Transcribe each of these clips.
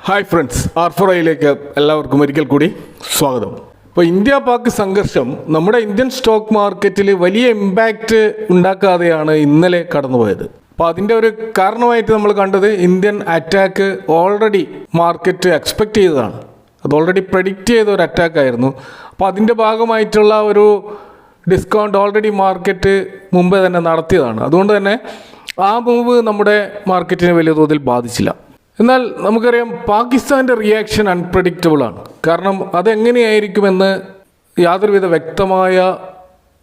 Hi friends, R4iലേക്ക് എല്ലാവർക്കും ഒരിക്കൽ കൂടി സ്വാഗതം. ഇപ്പോൾ ഇന്ത്യ പാക് സംഘർഷം നമ്മുടെ ഇന്ത്യൻ സ്റ്റോക്ക് മാർക്കറ്റിൽ വലിയ ഇമ്പാക്റ്റ് ഉണ്ടാക്കാതെയാണ് ഇന്നലെ കടന്നുപോയത്. അപ്പോൾ അതിൻ്റെ ഒരു കാരണമായിട്ട് നമ്മൾ കണ്ടത് Indian attack already market expect ചെയ്തതാണ്. അത് ഓൾറെഡി പ്രെഡിക്റ്റ് ചെയ്ത ഒരു അറ്റാക്കായിരുന്നു. അപ്പോൾ അതിൻ്റെ ഭാഗമായിട്ടുള്ള ഒരു ഡിസ്കൗണ്ട് ഓൾറെഡി മാർക്കറ്റ് മുമ്പേ തന്നെ നടത്തിയതാണ്. അതുകൊണ്ട് തന്നെ ആ മൂവ് നമ്മുടെ മാർക്കറ്റിനെ വലിയ തോതിൽ ബാധിച്ചില്ല. എന്നാൽ നമുക്കറിയാം, പാകിസ്ഥാൻ്റെ റിയാക്ഷൻ അൺപ്രഡിക്റ്റബിൾ ആണ്. കാരണം അതെങ്ങനെയായിരിക്കുമെന്ന് യാതൊരുവിധ വ്യക്തമായ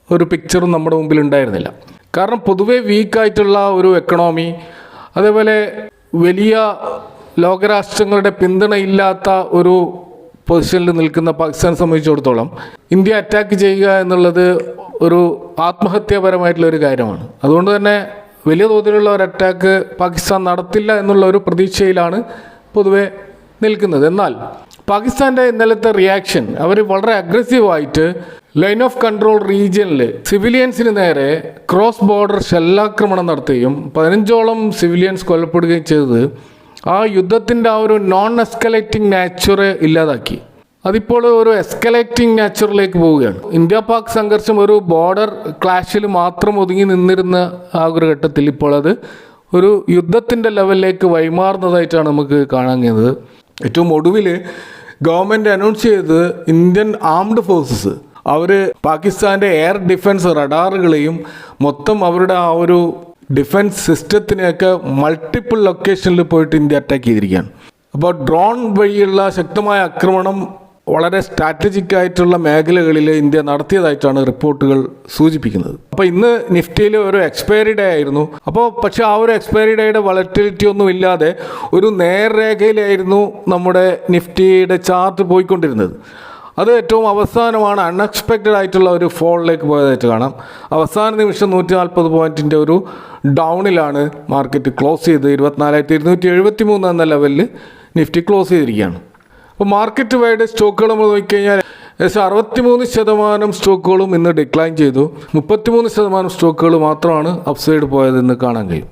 ഒരു പിക്ചറും നമ്മുടെ മുമ്പിൽ ഉണ്ടായിരുന്നില്ല. കാരണം പൊതുവേ വീക്കായിട്ടുള്ള ഒരു എക്കണോമി, അതേപോലെ വലിയ ലോകരാഷ്ട്രങ്ങളുടെ പിന്തുണയില്ലാത്ത ഒരു പൊസിഷനിൽ നിൽക്കുന്ന പാകിസ്ഥാനെ സംബന്ധിച്ചിടത്തോളം ഇന്ത്യ അറ്റാക്ക് ചെയ്യുക എന്നുള്ളത് ഒരു ആത്മഹത്യാപരമായിട്ടുള്ളൊരു കാര്യമാണ്. അതുകൊണ്ട് തന്നെ വലിയ തോതിലുള്ള ഒരു അറ്റാക്ക് പാകിസ്ഥാൻ നടത്തില്ല എന്നുള്ള ഒരു പ്രതീക്ഷയിലാണ് പൊതുവെ നിൽക്കുന്നത്. എന്നാൽ പാകിസ്ഥാൻ്റെ ഇന്നലത്തെ റിയാക്ഷൻ, അവർ വളരെ അഗ്രസീവായിട്ട് ലൈൻ ഓഫ് കൺട്രോൾ റീജിയനിൽ സിവിലിയൻസിന് നേരെ ക്രോസ് ബോർഡർ ഷെല്ലാക്രമണം നടത്തുകയും 15ഓളം സിവിലിയൻസ് കൊല്ലപ്പെടുകയും ചെയ്തത് ആ യുദ്ധത്തിൻ്റെ ആ ഒരു നോൺ എസ്കലേറ്റിംഗ് നാച്ചുറെ ഇല്ലാതാക്കി. അതിപ്പോൾ ഒരു എസ്കലേറ്റിംഗ് നാച്ചുറിലേക്ക് പോവുകയാണ്. ഇന്ത്യ പാക് സംഘർഷം ഒരു ബോർഡർ ക്ലാഷിൽ മാത്രം ഒതുങ്ങി നിന്നിരുന്ന ആ ഒരു ഘട്ടത്തിൽ ഇപ്പോൾ അത് ഒരു യുദ്ധത്തിൻ്റെ ലെവലിലേക്ക് വഴിമാറുന്നതായിട്ടാണ് നമുക്ക് കാണാൻ കഴിയുന്നത്. ഏറ്റവും ഒടുവിൽ ഗവൺമെൻറ് അനൗൺസ് ചെയ്തത് ഇന്ത്യൻ ആംഡ് ഫോഴ്സസ് അവർ പാകിസ്ഥാൻ്റെ എയർ ഡിഫൻസ് റഡാറുകളെയും മൊത്തം അവരുടെ ആ ഒരു ഡിഫൻസ് സിസ്റ്റത്തിനെയൊക്കെ മൾട്ടിപ്പിൾ ലൊക്കേഷനിൽ പോയിട്ട് ഇന്ത്യ അറ്റാക്ക് ചെയ്തിരിക്കുകയാണ്. അപ്പോൾ ഡ്രോൺ വഴിയുള്ള ശക്തമായ ആക്രമണം വളരെ സ്ട്രാറ്റജിക് ആയിട്ടുള്ള മേഖലകളിൽ ഇന്ത്യ നടത്തിയതായിട്ടാണ് റിപ്പോർട്ടുകൾ സൂചിപ്പിക്കുന്നത്. അപ്പോൾ ഇന്ന് നിഫ്റ്റിയിൽ ഒരു എക്സ്പയറി ഡേ ആയിരുന്നു. അപ്പോൾ പക്ഷേ ആ ഒരു എക്സ്പയറി ഡേയുടെ വളറ്റിലിറ്റി ഒന്നും ഇല്ലാതെ ഒരു നേർരേഖയിലായിരുന്നു നമ്മുടെ നിഫ്റ്റിയുടെ ചാർട്ട് പോയിക്കൊണ്ടിരുന്നത്. അത് ഏറ്റവും അവസാനമാണ് അൺഎക്സ്പെക്റ്റഡ് ആയിട്ടുള്ള ഒരു ഫോളിലേക്ക് പോയതായിട്ട് കാണാം. അവസാന നിമിഷം 140 പോയിൻറ്റിൻ്റെ ഒരു ഡൗണിലാണ് മാർക്കറ്റ് ക്ലോസ് ചെയ്ത് 24,273 എന്ന ലെവലിൽ നിഫ്റ്റി ക്ലോസ് ചെയ്തിരിക്കുകയാണ്. അപ്പോൾ മാർക്കറ്റ് വൈഡ് സ്റ്റോക്കുകൾ നമ്മൾ നോക്കിക്കഴിഞ്ഞാൽ ഏകദേശം 63% സ്റ്റോക്കുകളും ഇന്ന് ഡിക്ലൈൻ ചെയ്തു. 33% സ്റ്റോക്കുകൾ മാത്രമാണ് അപ്സൈഡ് പോയതെന്ന് കാണാൻ കഴിയും.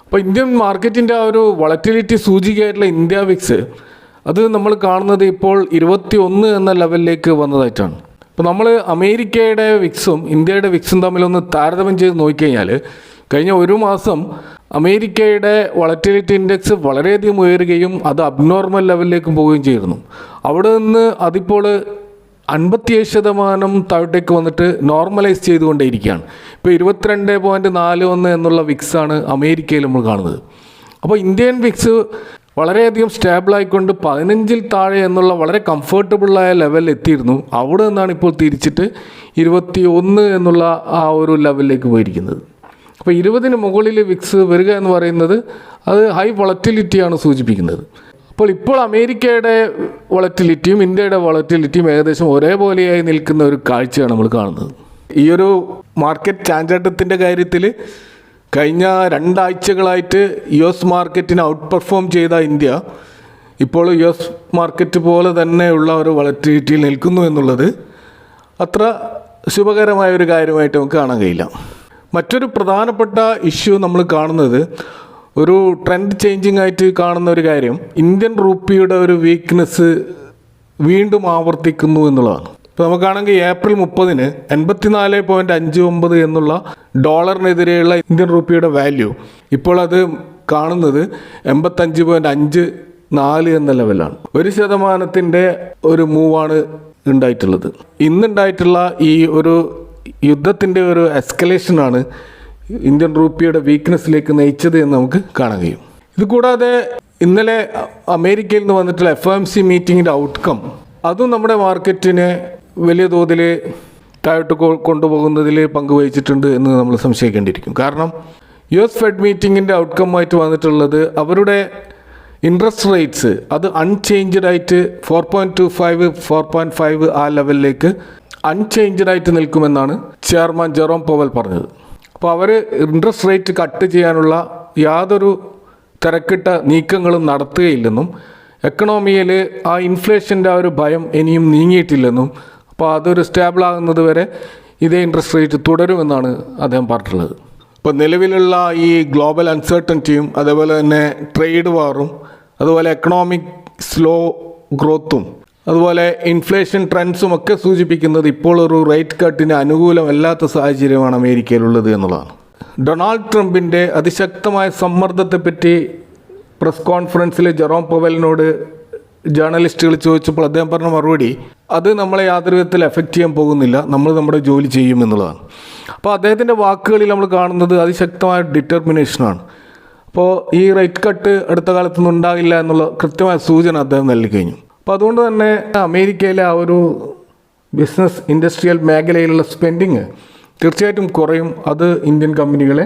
അപ്പോൾ ഇന്ത്യൻ മാർക്കറ്റിൻ്റെ ആ ഒരു വളറ്റിലിറ്റി സൂചികയായിട്ടുള്ള ഇന്ത്യ വിക്സ്, അത് നമ്മൾ കാണുന്നത് ഇപ്പോൾ 21 എന്ന ലെവലിലേക്ക് വന്നതായിട്ടാണ്. അപ്പോൾ നമ്മൾ അമേരിക്കയുടെ വിക്സും ഇന്ത്യയുടെ വിക്സും തമ്മിലൊന്ന് താരതമ്യം ചെയ്ത് നോക്കിക്കഴിഞ്ഞാൽ കഴിഞ്ഞ ഒരു മാസം അമേരിക്കയുടെ വളറ്റിലിറ്റി ഇൻഡെക്സ് വളരെയധികം ഉയരുകയും അത് അബ്നോർമൽ ലെവലിലേക്ക് പോവുകയും ചെയ്തിരുന്നു. അവിടെ നിന്ന് അതിപ്പോൾ 57% താഴോട്ടേക്ക് വന്നിട്ട് നോർമലൈസ് ചെയ്തുകൊണ്ടേയിരിക്കുകയാണ്. ഇപ്പോൾ 22.41 എന്നുള്ള വിക്സാണ് അമേരിക്കയിൽ നമ്മൾ കാണുന്നത്. അപ്പോൾ ഇന്ത്യൻ വിക്സ് വളരെയധികം സ്റ്റേബിളായിക്കൊണ്ട് 15-ൽ താഴെ എന്നുള്ള വളരെ കംഫർട്ടബിളായ ലെവലിൽ എത്തിയിരുന്നു. അവിടെ നിന്നാണ് ഇപ്പോൾ തിരിച്ചിട്ട് 21 എന്നുള്ള ആ ഒരു ലെവലിലേക്ക് പോയിരിക്കുന്നത്. അപ്പോൾ 20-ന് മുകളിൽ വിക്സ് വരിക എന്ന് പറയുന്നത് അത് ഹൈ വളറ്റിലിറ്റിയാണ് സൂചിപ്പിക്കുന്നത്. ഇപ്പോൾ അമേരിക്കയുടെ വളറ്റിലിറ്റിയും ഇന്ത്യയുടെ വളറ്റിലിറ്റിയും ഏകദേശം ഒരേപോലെയായി നിൽക്കുന്ന ഒരു കാഴ്ചയാണ് നമ്മൾ കാണുന്നത്. ഈ ഒരു മാർക്കറ്റ് ചാഞ്ചാട്ടത്തിൻ്റെ കാര്യത്തിൽ കഴിഞ്ഞ 2 ആഴ്ചകളായിട്ട് US മാർക്കറ്റിനെ ഔട്ട് പെർഫോം ചെയ്ത ഇന്ത്യ ഇപ്പോൾ US മാർക്കറ്റ് പോലെ തന്നെയുള്ള ഒരു വളറ്റിലിറ്റിയിൽ നിൽക്കുന്നു എന്നുള്ളത് അത്ര ശുഭകരമായ ഒരു കാര്യമായിട്ട് നമുക്ക് കാണാൻ കഴിയില്ല. മറ്റൊരു പ്രധാനപ്പെട്ട ഇഷ്യൂ നമ്മൾ കാണുന്നത്, ഒരു ട്രെൻഡ് ചേഞ്ചിങ് ആയിട്ട് കാണുന്ന ഒരു കാര്യം, ഇന്ത്യൻ റുപ്പിയുടെ ഒരു വീക്ക്നെസ് വീണ്ടും ആവർത്തിക്കുന്നു എന്നുള്ളതാണ്. ഇപ്പോൾ നമുക്കാണെങ്കിൽ ഏപ്രിൽ 30-ന് 84.59 എന്നുള്ള ഡോളറിനെതിരെയുള്ള ഇന്ത്യൻ റുപ്പിയുടെ വാല്യൂ ഇപ്പോൾ അത് കാണുന്നത് 85.54 എന്ന ലെവലാണ്. 1% ഒരു മൂവാണ് ഉണ്ടായിട്ടുള്ളത്. ഇന്നുണ്ടായിട്ടുള്ള ഈ ഒരു യുദ്ധത്തിൻ്റെ ഒരു എസ്കലേഷനാണ് ഇന്ത്യൻ റുപ്പിയുടെ വീക്ക്നെസ്സിലേക്ക് നയിച്ചത് എന്ന് നമുക്ക് കാണാൻ കഴിയും. ഇത് കൂടാതെ ഇന്നലെ അമേരിക്കയിൽ നിന്ന് വന്നിട്ടുള്ള FOMC മീറ്റിങ്ങിൻ്റെ ഔട്ട്കം, അതും നമ്മുടെ മാർക്കറ്റിനെ വലിയ തോതിൽ താഴോട്ട് കൊണ്ടുപോകുന്നതിൽ പങ്കുവഹിച്ചിട്ടുണ്ട് എന്ന് നമ്മൾ സംശയിക്കേണ്ടിയിരിക്കും. കാരണം US ഫെഡ് മീറ്റിങ്ങിൻ്റെ ഔട്ട്കമ്മായിട്ട് വന്നിട്ടുള്ളത് അവരുടെ ഇൻട്രസ്റ്റ് റേറ്റ്സ് അത് അൺചേഞ്ച്ഡ് ആയിട്ട് 4.25 4.5 ആ ലെവലിലേക്ക് അൺചേഞ്ച്ഡ് ആയിട്ട് നിൽക്കുമെന്നാണ് ചെയർമാൻ ജെറോം പവൽ പറഞ്ഞത്. അപ്പോൾ അവർ ഇൻട്രസ്റ്റ് റേറ്റ് കട്ട് ചെയ്യാനുള്ള യാതൊരു തിരക്കിട്ട നീക്കങ്ങളും നടത്തുകയില്ലെന്നും എക്കണോമിയിൽ ആ ഇൻഫ്ലേഷൻ്റെ ആ ഒരു ഭയം ഇനിയും നീങ്ങിയിട്ടില്ലെന്നും, അപ്പോൾ അതൊരു സ്റ്റേബിളാകുന്നത് വരെ ഇതേ ഇൻട്രസ്റ്റ് റേറ്റ് തുടരുമെന്നാണ് അദ്ദേഹം പറഞ്ഞിട്ടുള്ളത്. ഇപ്പോൾ നിലവിലുള്ള ഈ ഗ്ലോബൽ അൺസർട്ടനിറ്റിയും അതേപോലെ തന്നെ ട്രേഡ് വാറും അതുപോലെ എക്കണോമിക് സ്ലോ ഗ്രോത്തും അതുപോലെ ഇൻഫ്ലേഷൻ ട്രെൻഡ്സും ഒക്കെ സൂചിപ്പിക്കുന്നത് ഇപ്പോൾ ഒരു റേറ്റ് കട്ടിന് അനുകൂലമല്ലാത്ത സാഹചര്യമാണ് അമേരിക്കയിലുള്ളത് എന്നുള്ളതാണ്. ഡൊണാൾഡ് ട്രംപിൻ്റെ അതിശക്തമായ സമ്മർദ്ദത്തെപ്പറ്റി പ്രസ് കോൺഫറൻസിൽ ജെറോം പവലിനോട് ജേർണലിസ്റ്റുകൾ ചോദിച്ചപ്പോൾ അദ്ദേഹം പറഞ്ഞ മറുപടി അത് നമ്മളെ യാതൊരു വിധത്തിൽ എഫക്റ്റ് ചെയ്യാൻ പോകുന്നില്ല, നമ്മൾ നമ്മുടെ ജോലി ചെയ്യുമെന്നുള്ളതാണ്. അപ്പോൾ അദ്ദേഹത്തിൻ്റെ വാക്കുകളിൽ നമ്മൾ കാണുന്നത് അതിശക്തമായ ഡിറ്റർമിനേഷനാണ്. അപ്പോൾ ഈ റേറ്റ് കട്ട് അടുത്ത കാലത്തൊന്നും ഉണ്ടാകില്ല എന്നുള്ള കൃത്യമായ സൂചന അദ്ദേഹം നൽകി കഴിഞ്ഞു. അപ്പോൾ അതുകൊണ്ട് തന്നെ അമേരിക്കയിലെ ആ ഒരു ബിസിനസ് ഇൻഡസ്ട്രിയൽ മേഖലയിലുള്ള സ്പെൻഡിങ് തീർച്ചയായിട്ടും കുറയും. അത് ഇന്ത്യൻ കമ്പനികളെ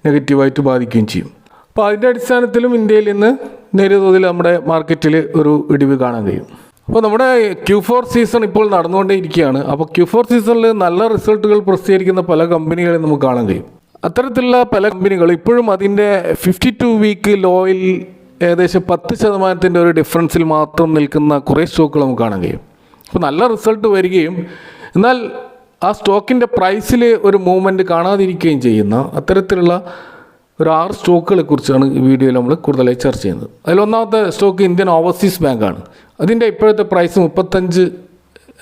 നെഗറ്റീവായിട്ട് ബാധിക്കുകയും ചെയ്യും. അപ്പോൾ അതിൻ്റെ അടിസ്ഥാനത്തിലും ഇന്ത്യയിൽ ഇന്ന് നേരിയ തോതിൽ നമ്മുടെ മാർക്കറ്റിൽ ഒരു ഇടിവ് കാണാൻ കഴിയും. അപ്പോൾ നമ്മുടെ Q4 സീസൺ ഇപ്പോൾ നടന്നുകൊണ്ടേയിരിക്കുകയാണ്. അപ്പോൾ Q4 സീസണിൽ നല്ല റിസൾട്ടുകൾ പ്രസിദ്ധീകരിക്കുന്ന പല കമ്പനികളെ നമുക്ക് കാണാൻ കഴിയും. അത്തരത്തിലുള്ള പല കമ്പനികൾ ഇപ്പോഴും അതിൻ്റെ 52 വീക്ക് ലോയിൽ ഏകദേശം 10% ഒരു ഡിഫറൻസിൽ മാത്രം നിൽക്കുന്ന കുറേ സ്റ്റോക്കുകൾ നമുക്ക് കാണാൻ കഴിയും. അപ്പോൾ നല്ല റിസൾട്ട് വരികയും എന്നാൽ ആ സ്റ്റോക്കിൻ്റെ പ്രൈസിൽ ഒരു മൂവ്മെൻറ്റ് കാണാതിരിക്കുകയും ചെയ്യുന്ന അത്തരത്തിലുള്ള ഒരു 6 സ്റ്റോക്കുകളെ കുറിച്ചാണ് ഈ വീഡിയോയിൽ നമ്മൾ കൂടുതലായി ചർച്ച ചെയ്യുന്നത്. അതിലൊന്നാമത്തെ സ്റ്റോക്ക് ഇന്ത്യൻ ഓവർസീസ് ബാങ്കാണ്. അതിൻ്റെ ഇപ്പോഴത്തെ പ്രൈസ് 35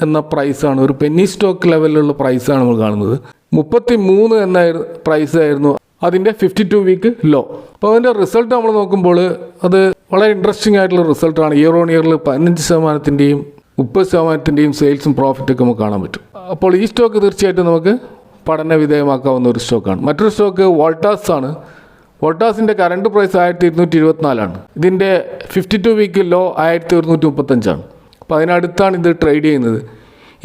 എന്ന പ്രൈസാണ്. ഒരു പെന്നി സ്റ്റോക്ക് ലെവലിലുള്ള പ്രൈസാണ് നമ്മൾ കാണുന്നത്. 33 എന്ന പ്രൈസായിരുന്നു അതിൻ്റെ 52 വീക്ക് ലോ. അപ്പോൾ അതിൻ്റെ റിസൾട്ട് നമ്മൾ നോക്കുമ്പോൾ അത് വളരെ ഇൻട്രസ്റ്റിംഗ് ആയിട്ടുള്ള റിസൾട്ടാണ്. ഇയർ ഓൺ ഇയറിൽ 15%-ൻ്റെയും 30%-ൻ്റെയും സെയിൽസും പ്രോഫിറ്റൊക്കെ നമുക്ക് കാണാൻ പറ്റും. അപ്പോൾ ഈ സ്റ്റോക്ക് തീർച്ചയായിട്ടും നമുക്ക് പഠന വിധേയമാക്കാവുന്ന ഒരു സ്റ്റോക്കാണ്. മറ്റൊരു സ്റ്റോക്ക് വോൾട്ടാസ് ആണ്. വോൾട്ടാസിൻ്റെ കറണ്ട് പ്രൈസ് 1224 ഇതിൻ്റെ 52 വീക്ക് ലോ 1135. അപ്പോൾ അതിനടുത്താണ് ഇത് ട്രേഡ് ചെയ്യുന്നത്.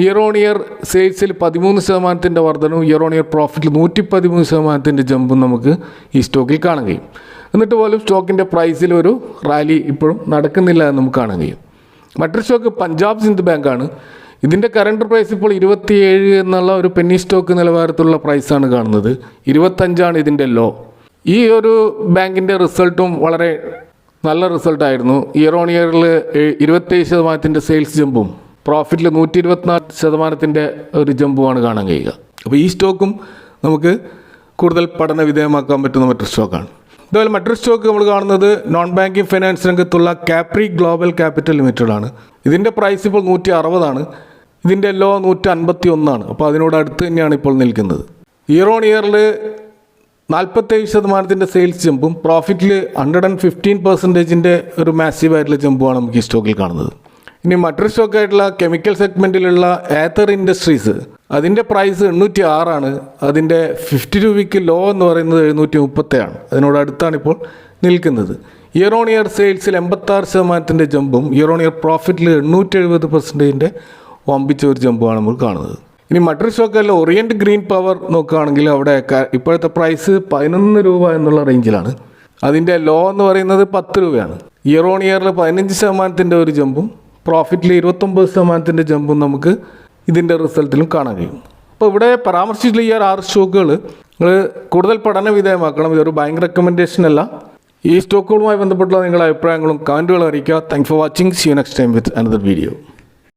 ഇയർ ഓൺ ഇയർ സെയിൽസിൽ 13% വർധനവും ഇയർ ഓൺ ഇയർ പ്രോഫിറ്റിൽ 113% ജമ്പും നമുക്ക് ഈ സ്റ്റോക്കിൽ കാണാൻ കഴിയും. എന്നിട്ട് പോലും സ്റ്റോക്കിൻ്റെ പ്രൈസിൽ ഒരു റാലി ഇപ്പോഴും നടക്കുന്നില്ല എന്ന് നമുക്ക് കാണാൻ കഴിയും. മറ്റൊരു സ്റ്റോക്ക് പഞ്ചാബ് സിന്ധ് ബാങ്കാണ്. ഇതിൻ്റെ കറണ്ട് പ്രൈസ് ഇപ്പോൾ 27 എന്നുള്ള ഒരു പെന്നി സ്റ്റോക്ക് നിലവാരത്തിലുള്ള പ്രൈസാണ് കാണുന്നത്. 25 ഇതിൻ്റെ ലോ. ഈ ഒരു ബാങ്കിൻ്റെ റിസൾട്ടും വളരെ നല്ല റിസൾട്ടായിരുന്നു. ഇയർ ഓൺ ഇയറിൽ 27% സെയിൽസ് ജമ്പും പ്രോഫിറ്റിൽ 124% ഒരു ജമ്പുമാണ് കാണാൻ കഴിയുക. അപ്പോൾ ഈ സ്റ്റോക്കും നമുക്ക് കൂടുതൽ പഠന വിധേയമാക്കാൻ പറ്റുന്ന മറ്റൊരു സ്റ്റോക്കാണ്. അതുപോലെ മറ്റൊരു സ്റ്റോക്ക് നമ്മൾ കാണുന്നത് നോൺ ബാങ്കിങ് ഫൈനാൻസ് രംഗത്തുള്ള കാപ്രി ഗ്ലോബൽ ക്യാപിറ്റൽ ലിമിറ്റഡ് ആണ്. ഇതിൻ്റെ പ്രൈസ് ഇപ്പോൾ 160 ഇതിൻ്റെ ലോ 151. അപ്പോൾ അതിനോട് അടുത്ത് തന്നെയാണ് ഇപ്പോൾ നിൽക്കുന്നത്. ഇയർ ഓൺ ഇയറിൽ 47% സെയിൽസ് ജമ്പും പ്രോഫിറ്റിൽ 115% ഒരു മാസീവായിട്ടുള്ള ജമ്പുമാണ് നമുക്ക് ഈ സ്റ്റോക്കിൽ കാണുന്നത്. ഇനി മറ്റൊരു സ്റ്റോക്കായിട്ടുള്ള കെമിക്കൽ സെഗ്മെൻറ്റിലുള്ള ഏത്തർ ഇൻഡസ്ട്രീസ് അതിൻ്റെ പ്രൈസ് 806 അതിൻ്റെ 52 വീക്ക് ലോ എന്ന് പറയുന്നത് 737 അതിനോട് അടുത്താണ് ഇപ്പോൾ നിൽക്കുന്നത്. ഇയർ ഓൺ ഇയർ സെയിൽസിൽ 86% ജമ്പും ഇയർ ഓൺ ഇയർ പ്രോഫിറ്റിൽ 870% വമ്പിച്ച ഒരു ജമ്പുമാണ് നമ്മൾ കാണുന്നത്. ഇനി മറ്റൊരു സ്റ്റോക്കല്ല ഓറിയൻറ്റ് ഗ്രീൻ പവർ നോക്കുകയാണെങ്കിൽ അവിടെ ഇപ്പോഴത്തെ പ്രൈസ് 11 രൂപ എന്നുള്ള റേഞ്ചിലാണ്. അതിൻ്റെ ലോ എന്ന് പറയുന്നത് 10 രൂപയാണ്. ഇയർ ഓൺ ഇയറിൽ 15% ഒരു ജമ്പും പ്രോഫിറ്റിൽ 29% ജമ്പും നമുക്ക് ഇതിൻ്റെ റിസൾട്ടിലും കാണാൻ കഴിയും. അപ്പോൾ ഇവിടെ പരാമർശിച്ചിട്ടുള്ള ഈ 6 സ്റ്റോക്കുകൾ നിങ്ങൾ കൂടുതൽ പഠന വിധേയമാക്കണം. ഇതൊരു ബാങ്ക് റെക്കമെൻഡേഷൻ അല്ല. ഈ സ്റ്റോക്കുകളുമായി ബന്ധപ്പെട്ടുള്ള നിങ്ങളുടെ അഭിപ്രായങ്ങളും കമൻറ്റുകളും അറിയിക്കുക. Thanks for watching. See you next time with another video.